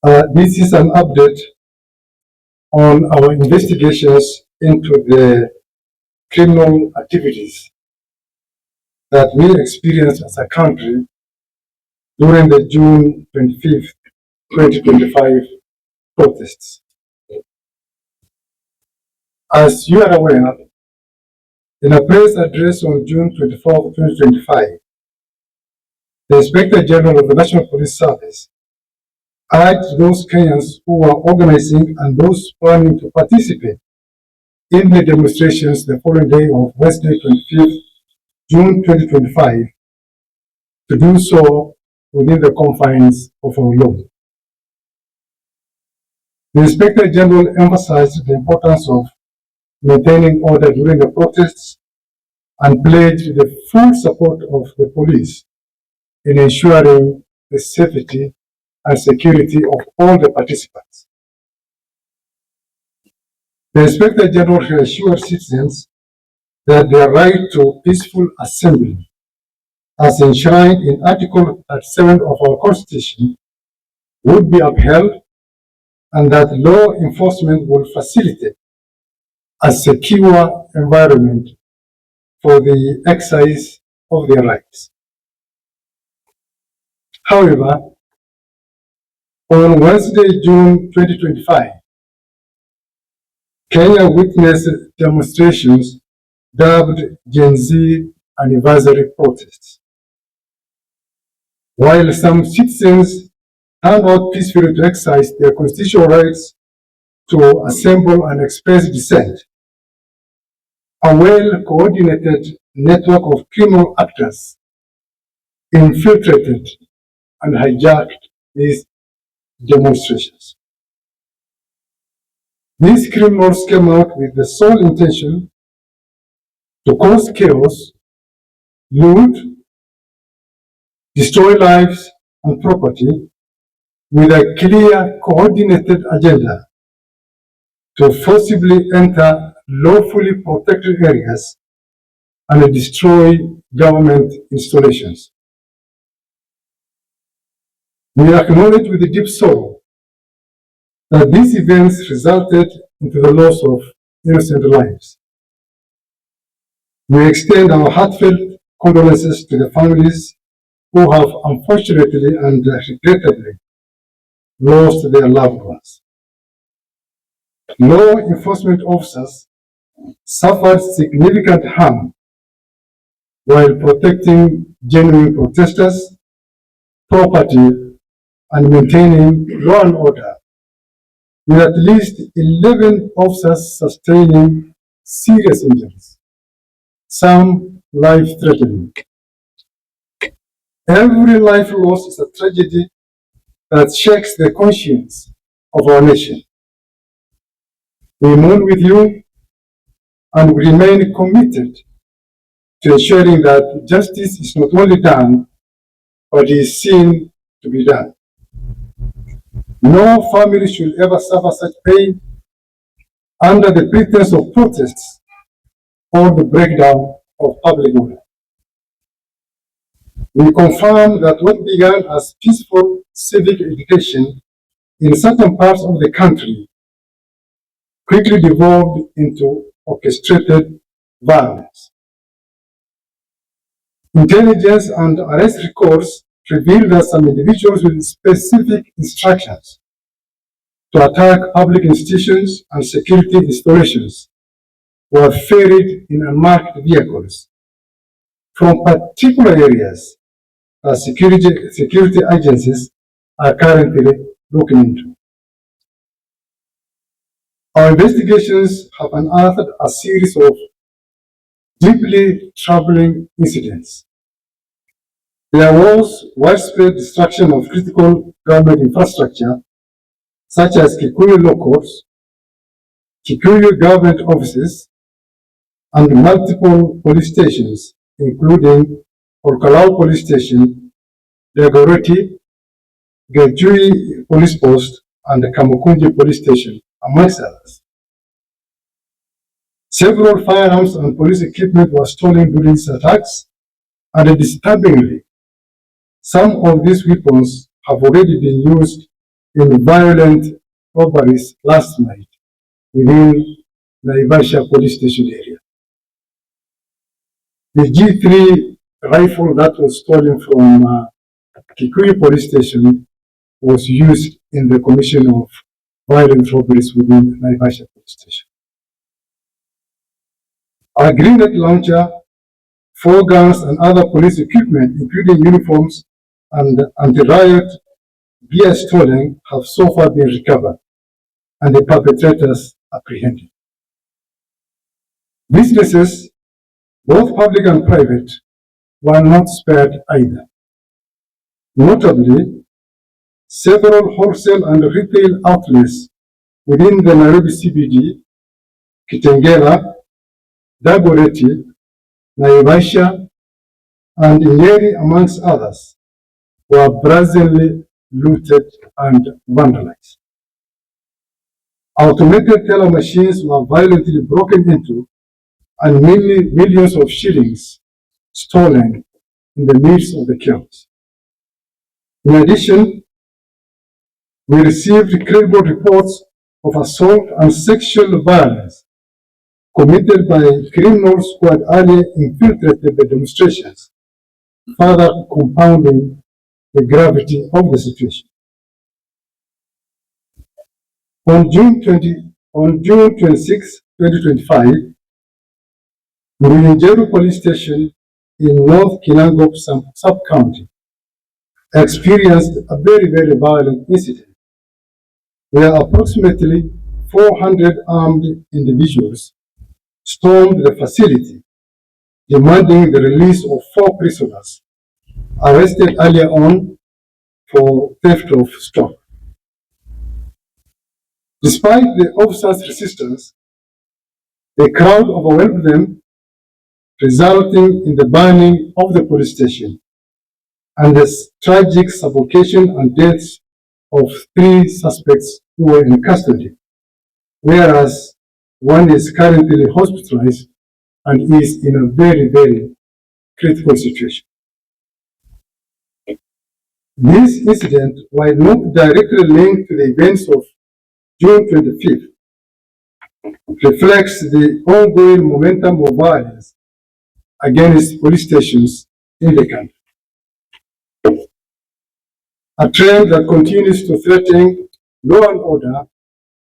This is an update on our investigations into the criminal activities that we experienced as a country during the June 25th, 2025 protests. As you are aware, in a press address on June 24, 2025, the Inspector General of the National Police Service urged those Kenyans who are organizing and those planning to participate in the demonstrations the following day of Wednesday, 25th June 2025, to do so within the confines of our law. The Inspector General emphasized the importance of maintaining order during the protests and pledged the full support of the police in ensuring the safety and security of all the participants. The Inspector General reassured citizens that their right to peaceful assembly, as enshrined in Article 37 of our Constitution, would be upheld, and that law enforcement will facilitate a secure environment for the exercise of their rights. However, on Wednesday, June 2025, Kenya witnessed demonstrations dubbed Gen Z anniversary protests. While some citizens turned out peacefully to exercise their constitutional rights to assemble and express dissent, a well-coordinated network of criminal actors infiltrated and hijacked these demonstrations. These criminals came out with the sole intention to cause chaos, loot, destroy lives and property, with a clear, coordinated agenda to forcibly enter lawfully protected areas and destroy government installations. We acknowledge with deep sorrow that these events resulted into the loss of innocent lives. We extend our heartfelt condolences to the families who have unfortunately and regrettably lost their loved ones. Law enforcement officers suffered significant harm while protecting genuine protesters, property, and maintaining law and order, with at least 11 officers sustaining serious injuries, some life-threatening. Every life loss is a tragedy that shakes the conscience of our nation. We mourn with you and we remain committed to ensuring that justice is not only done, but is seen to be done. No family should ever suffer such pain under the pretense of protests or the breakdown of public order. We confirm that what began as peaceful civic education in certain parts of the country quickly devolved into orchestrated violence. Intelligence and arrest records revealed that some individuals with specific instructions to attack public institutions and security installations were ferried in unmarked vehicles from particular areas that security agencies are currently looking into. Our investigations have unearthed a series of deeply troubling incidents. There was widespread destruction of critical government infrastructure, such as Kikuyu law courts, Kikuyu government offices, and multiple police stations, including Olkalau Police Station, Dagoretti, Gajui Police Post, and the Kamukunji Police Station, amongst others. Several firearms and police equipment were stolen during these attacks, and disturbingly, some of these weapons have already been used in violent robberies last night within Naivasha police station area. The G3 rifle that was stolen from Kikuyu police station was used in the commission of violent robberies within Naivasha police station. Our grenade launcher, 4 guns and other police equipment, including uniforms and anti-riot gear stolen, have so far been recovered and the perpetrators apprehended. Businesses, both public and private, were not spared either. Notably, several wholesale and retail outlets within the Nairobi CBD, Kitengela, Dagoretti, Naivasha, and Nyeri, amongst others, were brazenly looted and vandalized. Automated teller machines were violently broken into and millions of shillings stolen in the midst of the chaos. In addition, we received credible reports of assault and sexual violence committed by criminals who had earlier infiltrated the demonstrations, further compounding the gravity of the situation. On June 26, 2025, Muyinjeru Police Station in North Kinangop sub-county experienced a very violent incident where approximately 400 armed individuals stormed the facility, demanding the release of 4 prisoners arrested earlier on for theft of stock. Despite the officers' resistance, the crowd overwhelmed them, resulting in the burning of the police station and the tragic suffocation and deaths of 3 suspects who were in custody, whereas one is currently hospitalized and is in a very critical situation. This incident, while not directly linked to the events of June 25th, reflects the ongoing momentum of violence against police stations in the country, a trend that continues to threaten law and order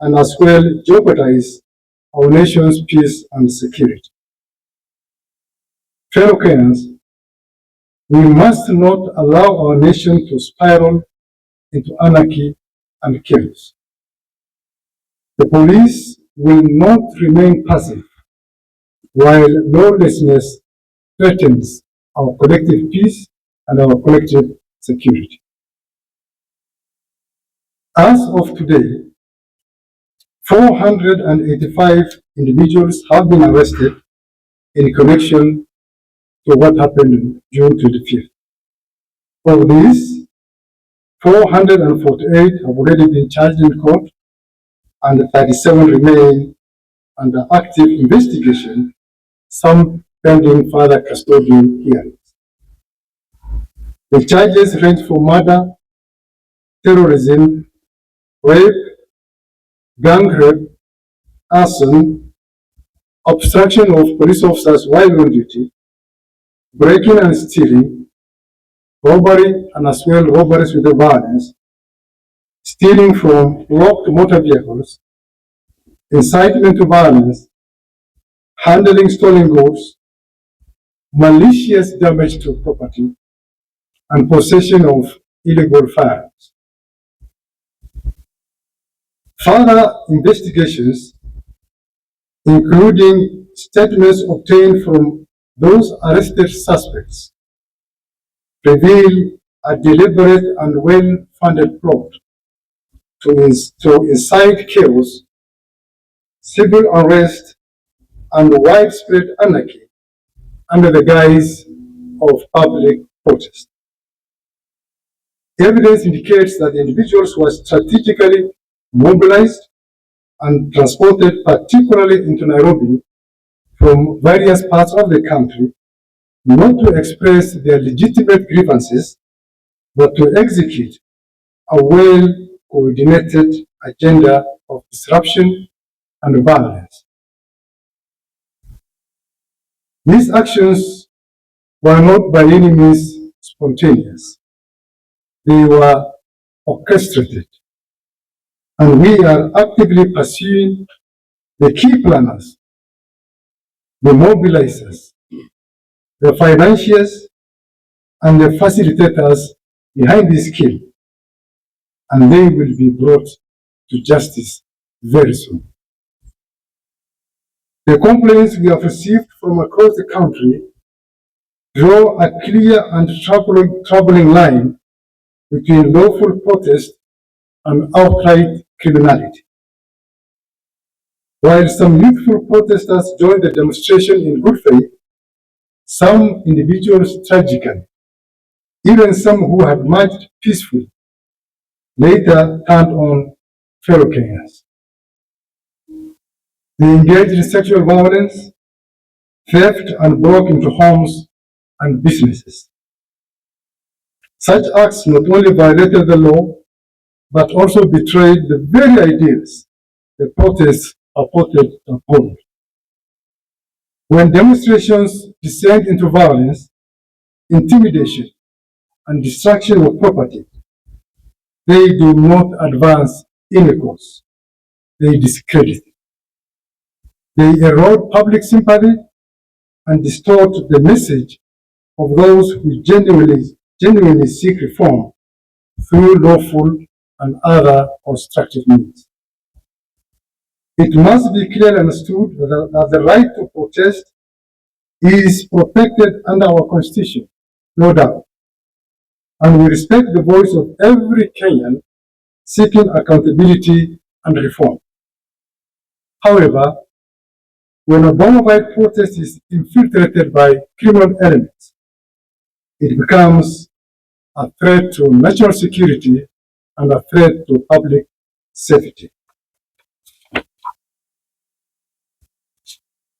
and as well jeopardize our nation's peace and security. Fellow Kenyans, we must not allow our nation to spiral into anarchy and chaos. The police will not remain passive while lawlessness threatens our collective peace and our collective security. As of today, 485 individuals have been arrested in connection to what happened on June 25th. Of these, 448 have already been charged in court and 37 remain under active investigation, some pending further custodial hearings. The charges range from murder, terrorism, rape, gang rape, arson, obstruction of police officers while on duty, breaking and stealing, robbery and as well robberies with violence, stealing from locked motor vehicles, incitement to violence, handling stolen goods, malicious damage to property, and possession of illegal firearms. Further investigations, including statements obtained from those arrested suspects, reveal a deliberate and well-funded plot to incite chaos, civil unrest, and widespread anarchy under the guise of public protest. Evidence indicates that the individuals were strategically mobilized and transported particularly into Nairobi from various parts of the country, not to express their legitimate grievances, but to execute a well coordinated agenda of disruption and violence. These actions were not by any means spontaneous. They were orchestrated, and we are actively pursuing the key planners, the mobilizers, the financiers, and the facilitators behind this kill, and they will be brought to justice very soon. The complaints we have received from across the country draw a clear and troubling line between lawful protest and outright criminality. While some youthful protesters joined the demonstration in good faith, some individuals tragically, even some who had marched peacefully, later turned on fellow Kenyans. They engaged in sexual violence, theft, and broke into homes and businesses. Such acts not only violated the law, but also betrayed the very ideals the protests purported to uphold. When demonstrations descend into violence, intimidation, and destruction of property, they do not advance any cause. They discredit it. They erode public sympathy and distort the message of those who genuinely seek reform through lawful and other constructive means. It must be clearly understood that the right to protest is protected under our Constitution, no doubt, and we respect the voice of every Kenyan seeking accountability and reform. However, when a bona fide protest is infiltrated by criminal elements, it becomes a threat to national security and a threat to public safety.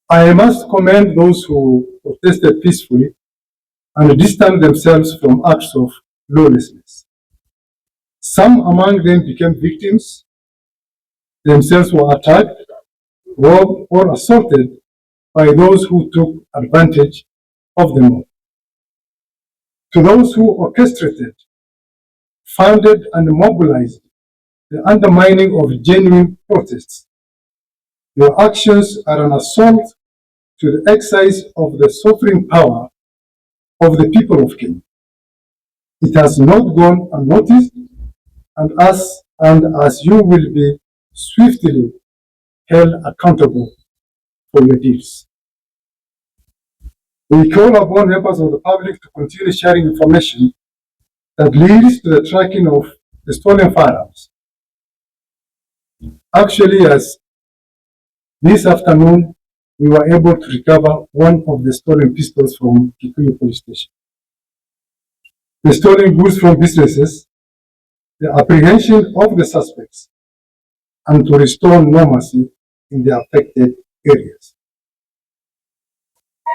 I must commend those who protested peacefully and distanced themselves from acts of lawlessness. Some among them became victims, themselves were attacked, robbed, or assaulted by those who took advantage of the mob. To those who orchestrated, funded, and mobilized the undermining of genuine protests, your actions are an assault to the exercise of the sovereign power of the people of Kenya. It has not gone unnoticed, and as you will be swiftly held accountable for your deeds. We call upon members of the public to continue sharing information that leads to the tracking of the stolen firearms. Actually, as this afternoon, we were able to recover one of the stolen pistols from Kikuyu police station. The stolen goods from businesses, the apprehension of the suspects, and to restore normalcy in the affected areas.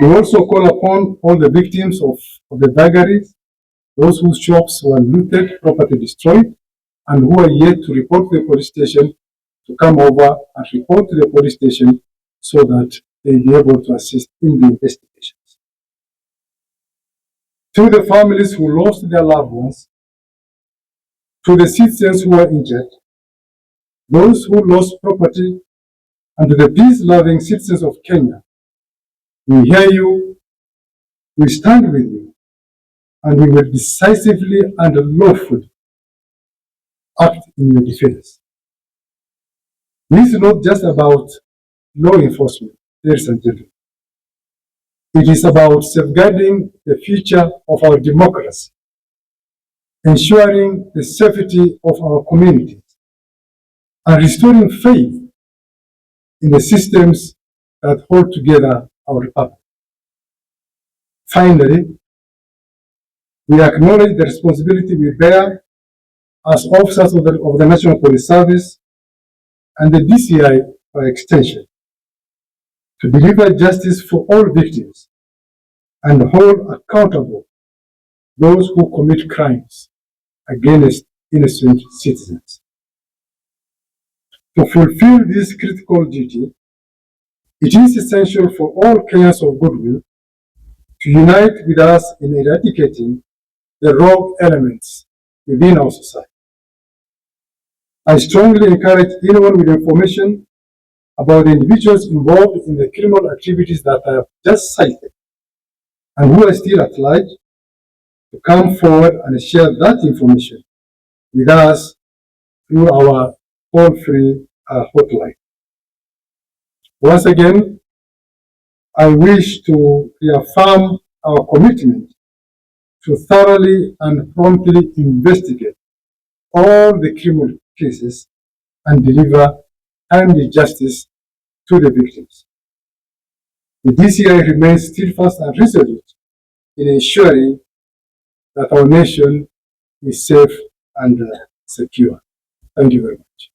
We also call upon all the victims of the vagaries, those whose shops were looted, property destroyed, and who are yet to report to the police station, to come over and report to the police station so that they'll be able to assist in the investigations. To the families who lost their loved ones, to the citizens who were injured, those who lost property, and to the peace-loving citizens of Kenya, we hear you, we stand with you, and we will decisively and lawfully act in your defense. This is not just about law enforcement, ladies and gentlemen. It is about safeguarding the future of our democracy, ensuring the safety of our communities, and restoring faith in the systems that hold together our republic. Finally, we acknowledge the responsibility we bear as officers of the National Police Service and the DCI by extension, to deliver justice for all victims and hold accountable those who commit crimes against innocent citizens. To fulfill this critical duty, it is essential for all Kenyans of goodwill to unite with us in eradicating the rogue elements within our society. I strongly encourage anyone with information about the individuals involved in the criminal activities that I have just cited and who are still at large to come forward and share that information with us through our toll-free hotline. Once again, I wish to reaffirm our commitment to thoroughly and promptly investigate all the criminal cases and deliver timely justice to the victims. The DCI remains steadfast and resolute in ensuring that our nation is safe and secure. Thank you very much.